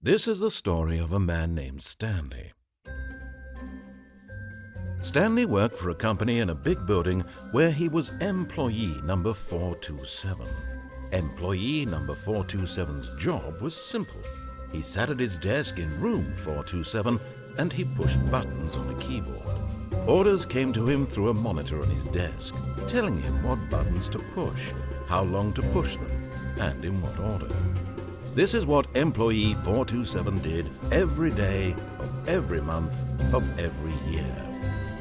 This is the story of a man named Stanley. Stanley worked for a company in a big building where he was employee number 427. Employee number 427's job was simple. He sat at his desk in room 427 and he pushed buttons on a keyboard. Orders came to him through a monitor on his desk, telling him what buttons to push, how long to push them, and in what order. This is what employee 427 did every day of every month of every year.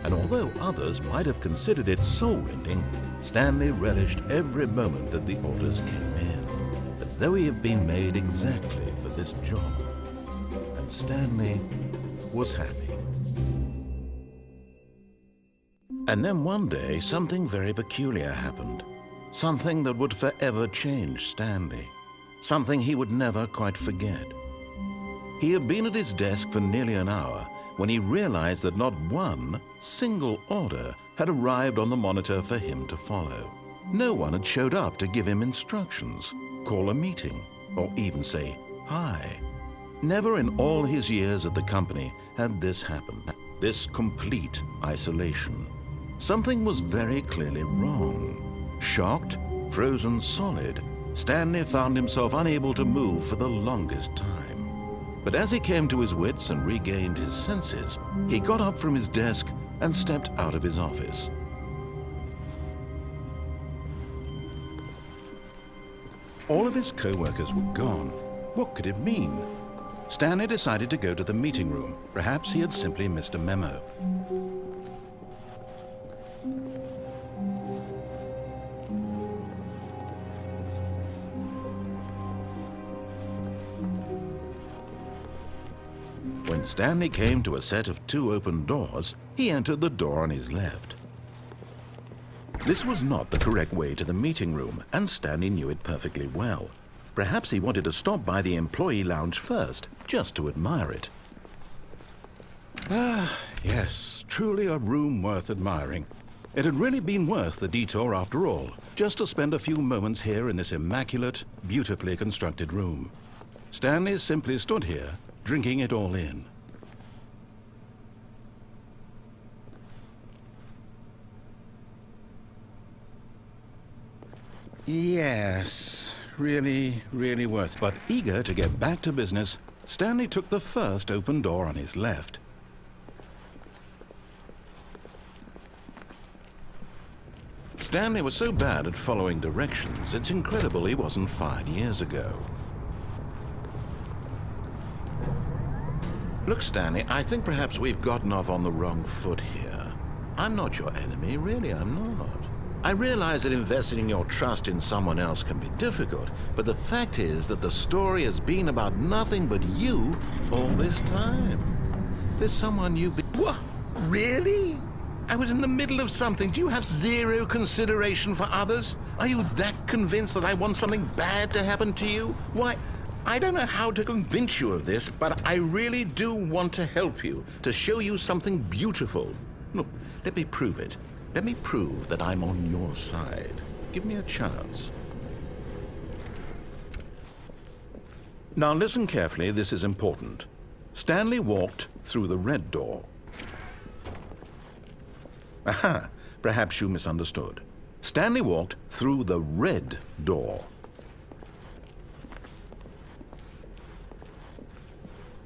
And although others might have considered it soul-rending, Stanley relished every moment that the orders came in, as though he had been made exactly for this job. And Stanley was happy. And then one day, something very peculiar happened. Something that would forever change Stanley. Something he would never quite forget. He had been at his desk for nearly an hour when he realized that not one single order had arrived on the monitor for him to follow. No one had showed up to give him instructions, call a meeting, or even say hi. Never in all his years at the company had this happened, this complete isolation. Something was very clearly wrong. Shocked, frozen solid, Stanley found himself unable to move for the longest time. But as he came to his wits and regained his senses, he got up from his desk and stepped out of his office. All of his co-workers were gone. What could it mean? Stanley decided to go to the meeting room. Perhaps he had simply missed a memo. When Stanley came to a set of 2 open doors, he entered the door on his left. This was not the correct way to the meeting room, and Stanley knew it perfectly well. Perhaps he wanted to stop by the employee lounge first, just to admire it. Ah, yes, truly a room worth admiring. It had really been worth the detour after all, just to spend a few moments here in this immaculate, beautifully constructed room. Stanley simply stood here, drinking it all in. Yes, really worth it. But eager to get back to business, Stanley took the first open door on his left. Stanley was so bad at following directions, it's incredible he wasn't fired years ago. Look, Stanley, I think perhaps we've gotten off on the wrong foot here. I'm not your enemy, really, I'm not. I realize that investing your trust in someone else can be difficult, but the fact is that the story has been about nothing but you all this time. There's someone you've been... What? Really? I was in the middle of something. Do you have zero consideration for others? Are you that convinced that I want something bad to happen to you? Why... I don't know how to convince you of this, but I really do want to help you, to show you something beautiful. Look, let me prove it. Let me prove that I'm on your side. Give me a chance. Now listen carefully, this is important. Stanley walked through the red door. Aha, perhaps you misunderstood. Stanley walked through the red door.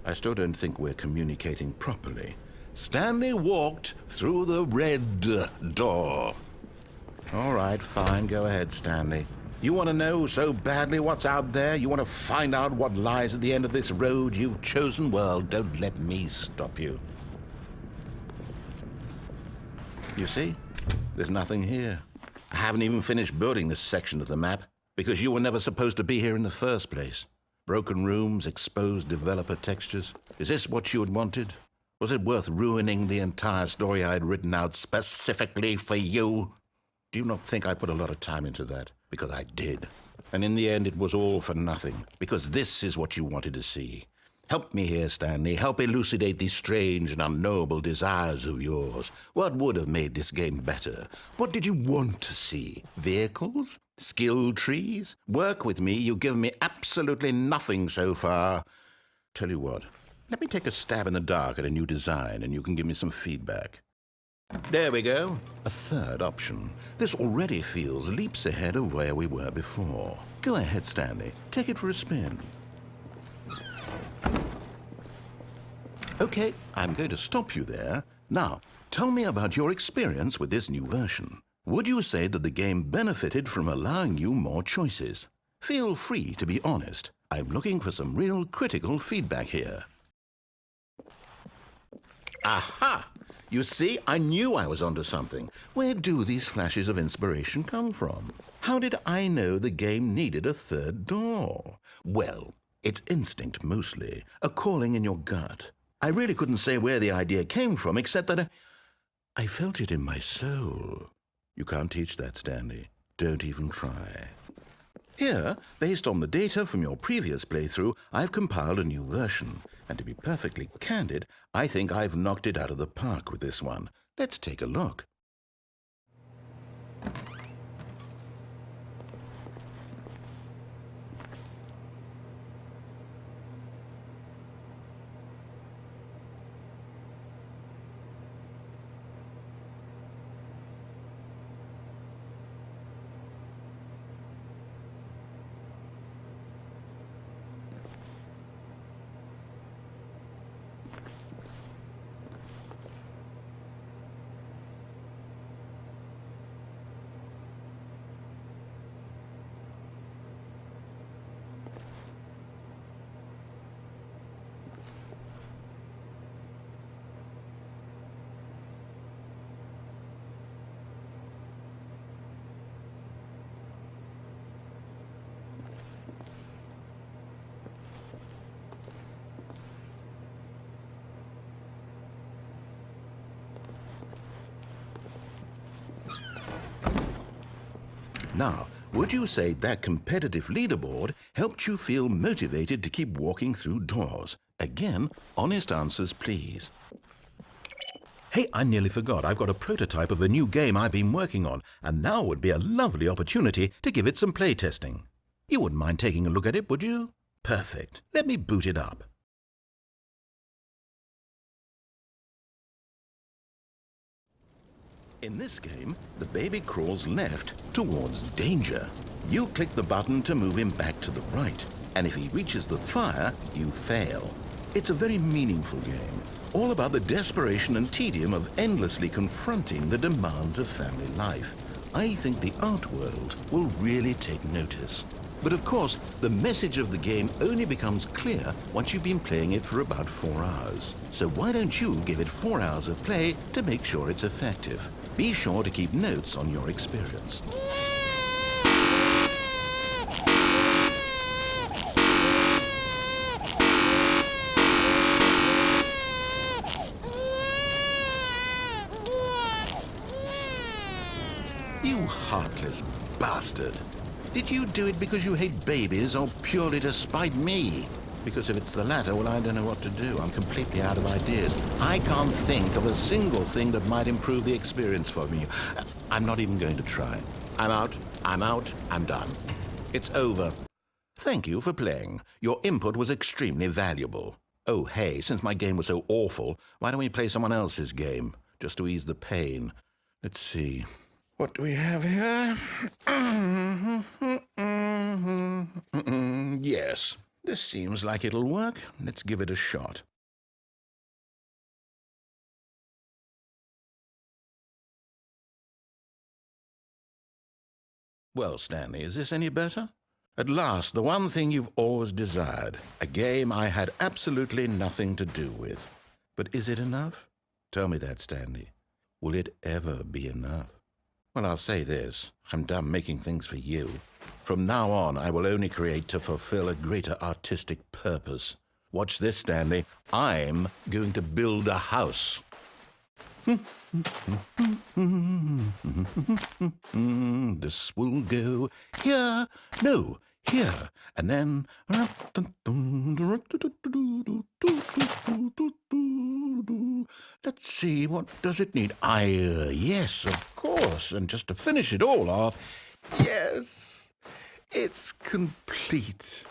I still don't think we're communicating properly. Stanley walked through the red door. All right, fine, go ahead, Stanley. You want to know so badly what's out there? You want to find out what lies at the end of this road you've chosen? Well, don't let me stop you. You see? There's nothing here. I haven't even finished building this section of the map because you were never supposed to be here in the first place. Broken rooms, exposed developer textures. Is this what you had wanted? Was it worth ruining the entire story I had written out specifically for you? Do you not think I put a lot of time into that? Because I did. And in the end, it was all for nothing. Because this is what you wanted to see. Help me here, Stanley. Help elucidate these strange and unknowable desires of yours. What would have made this game better? What did you want to see? Vehicles? Skill trees? Work with me. You've given me absolutely nothing so far. Tell you what, let me take a stab in the dark at a new design and you can give me some feedback. There we go. A third option. This already feels leaps ahead of where we were before. Go ahead, Stanley. Take it for a spin. Okay, I'm going to stop you there. Now, tell me about your experience with this new version. Would you say that the game benefited from allowing you more choices? Feel free to be honest. I'm looking for some real critical feedback here. Aha! You see, I knew I was onto something. Where do these flashes of inspiration come from? How did I know the game needed a third door? Well, it's instinct mostly, a calling in your gut. I really couldn't say where the idea came from, except that I felt it in my soul. You can't teach that, Stanley. Don't even try. Here, based on the data from your previous playthrough, I've compiled a new version. And to be perfectly candid, I think I've knocked it out of the park with this one. Let's take a look. Now, would you say that competitive leaderboard helped you feel motivated to keep walking through doors? Again, honest answers, please. Hey, I nearly forgot. I've got a prototype of a new game I've been working on, and now would be a lovely opportunity to give it some playtesting. You wouldn't mind taking a look at it, would you? Perfect. Let me boot it up. In this game, the baby crawls left towards danger. You click the button to move him back to the right, and if he reaches the fire, you fail. It's a very meaningful game, all about the desperation and tedium of endlessly confronting the demands of family life. I think the art world will really take notice. But of course, the message of the game only becomes clear once you've been playing it for about 4 hours. So why don't you give it 4 hours of play to make sure it's effective? Be sure to keep notes on your experience. You heartless bastard. Did you do it because you hate babies or purely to spite me? Because if it's the latter, well, I don't know what to do. I'm completely out of ideas. I can't think of a single thing that might improve the experience for me. I'm not even going to try. I'm out, I'm done. It's over. Thank you for playing. Your input was extremely valuable. Oh, hey, since my game was so awful, why don't we play someone else's game, just to ease the pain? Let's see. What do we have here? Yes, this seems like it'll work. Let's give it a shot. Well, Stanley, is this any better? At last, the one thing you've always desired. A game I had absolutely nothing to do with. But is it enough? Tell me that, Stanley. Will it ever be enough? Well, I'll say this. I'm done making things for you. From now on, I will only create to fulfill a greater artistic purpose. Watch this, Stanley. I'm going to build a house. This will go here. No, here. And then... Let's see, what does it need? Yes, of course. And just to finish it all off, yes, it's complete.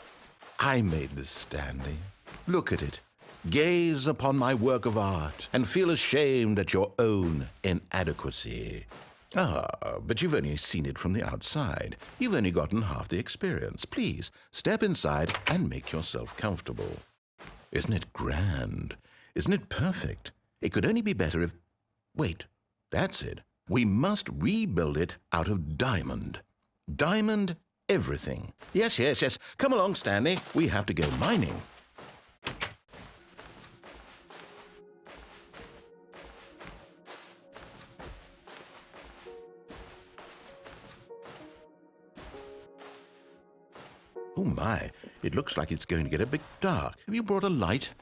I made this, Stanley. Look at it. Gaze upon my work of art and feel ashamed at your own inadequacy. Ah, but you've only seen it from the outside. You've only gotten half the experience. Please, step inside and make yourself comfortable. Isn't it grand? Isn't it perfect? It could only be better if... Wait, that's it. We must rebuild it out of diamond. Diamond everything. Yes, yes, yes. Come along, Stanley. We have to go mining. Oh my, it looks like it's going to get a bit dark. Have you brought a light?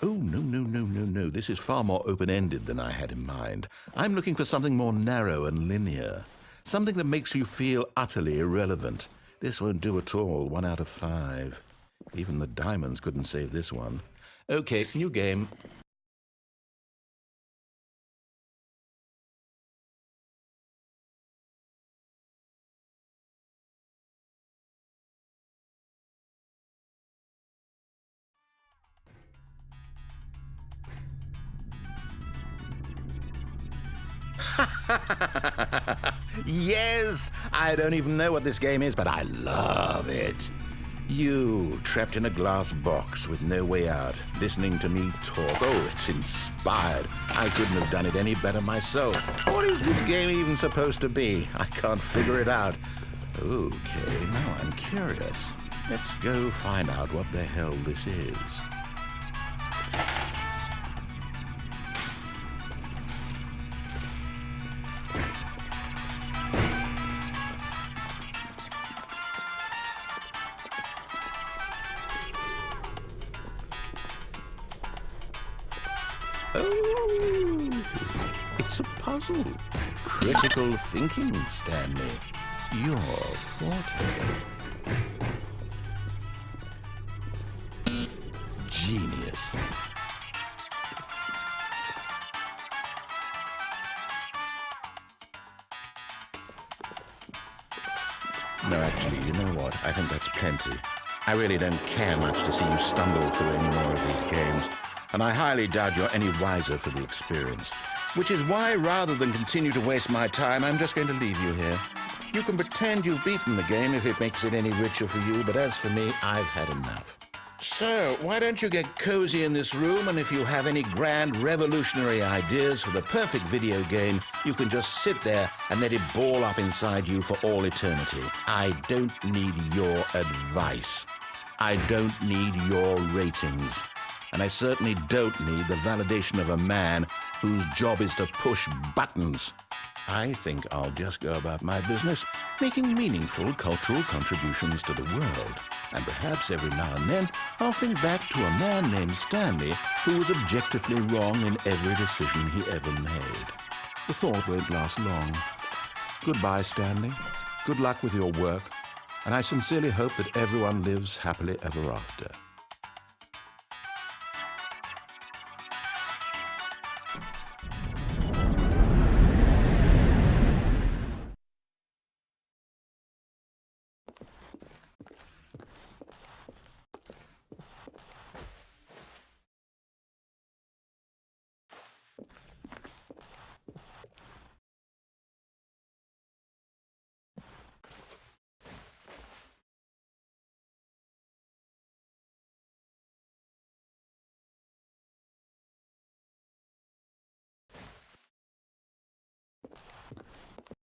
Oh, no. This is far more open-ended than I had in mind. I'm looking for something more narrow and linear. Something that makes you feel utterly irrelevant. This won't do at all. 1 out of 5. Even the diamonds couldn't save this one. Okay, new game. Yes! I don't even know what this game is, but I love it. You, trapped in a glass box with no way out, listening to me talk. Oh, it's inspired. I couldn't have done it any better myself. What is this game even supposed to be? I can't figure it out. Okay, now I'm curious. Let's go find out what the hell this is. Oh, it's a puzzle. Critical thinking, Stanley. Your forte. Genius. No, actually, you know what? I think that's plenty. I really don't care much to see you stumble through any more of these games. And I highly doubt you're any wiser for the experience. Which is why, rather than continue to waste my time, I'm just going to leave you here. You can pretend you've beaten the game if it makes it any richer for you, but as for me, I've had enough. So, why don't you get cozy in this room, and if you have any grand revolutionary ideas for the perfect video game, you can just sit there and let it ball up inside you for all eternity. I don't need your advice. I don't need your ratings. And I certainly don't need the validation of a man whose job is to push buttons. I think I'll just go about my business, making meaningful cultural contributions to the world. And perhaps every now and then, I'll think back to a man named Stanley who was objectively wrong in every decision he ever made. The thought won't last long. Goodbye, Stanley. Good luck with your work. And I sincerely hope that everyone lives happily ever after.